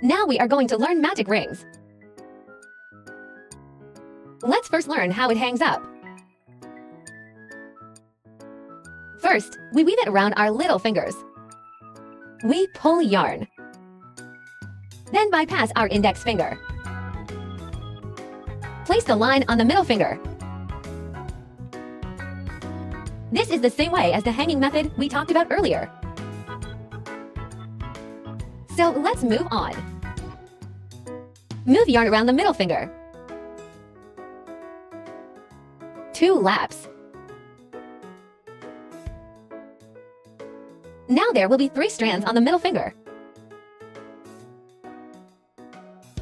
Now we are going to learn magic rings. Let's first learn how it hangs up. First, we weave it around our little fingers. We pull yarn. Then bypass our index finger. Place the line on the middle finger. This is the same way as the hanging method we talked about earlier. So let's move on. Move yarn around the middle finger. 2 laps. Now there will be 3 strands on the middle finger.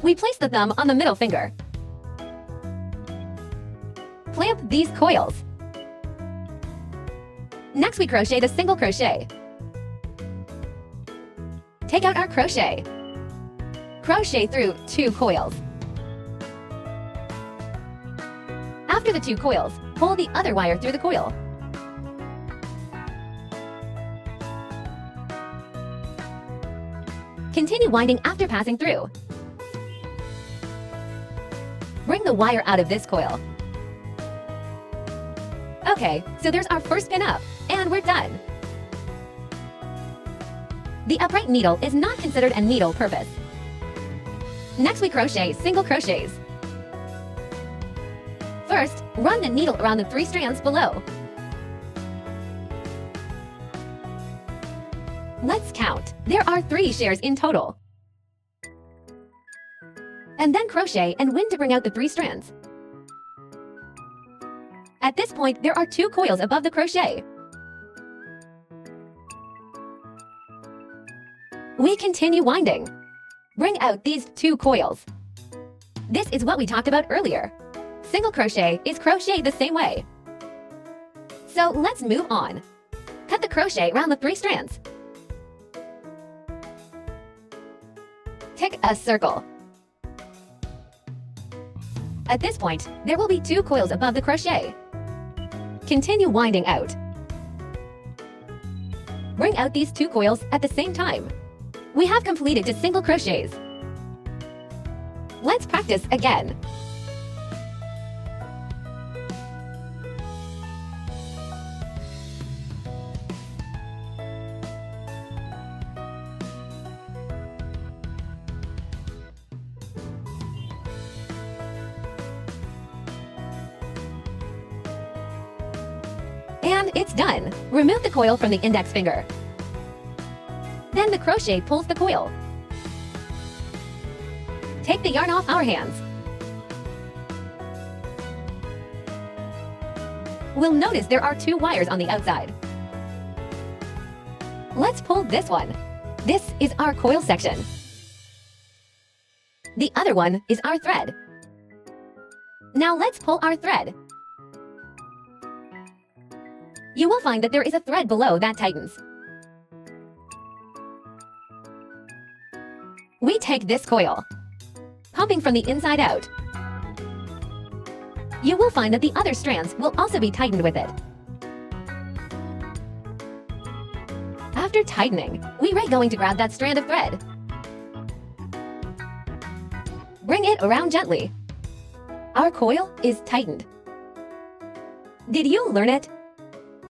We place the thumb on the middle finger. Clamp these coils. Next we crochet the single crochet. Take out our crochet. Crochet through 2 coils. After the 2 coils, pull the other wire through the coil. Continue winding after passing through. Bring the wire out of this coil. Okay, so there's our first pin up, and we're done. The upright needle is not considered a needle purpose. Next we crochet single crochets. First, run the needle around the 3 strands below. Let's count. There are 3 shares in total. And then crochet and win to bring out the 3 strands. At this point, there are 2 coils above the crochet. We continue winding. Bring out these 2 coils. This is what we talked about earlier. Single crochet is crochet the same way. So let's move on. Cut the crochet around the 3 strands. Tick a circle. At this point, there will be 2 coils above the crochet. Continue winding out. Bring out these 2 coils at the same time. We have completed 2 single crochets. Let's practice again. And it's done. Remove the coil from the index finger. Then the crochet pulls the coil. Take the yarn off our hands. We'll notice there are 2 wires on the outside. Let's pull this one. This is our coil section. The other one is our thread. Now let's pull our thread. You will find that there is a thread below that tightens. We take this coil, pumping from the inside out. You will find that the other strands will also be tightened with it. After tightening, we are going to grab that strand of thread. Bring it around gently. Our coil is tightened. Did you learn it?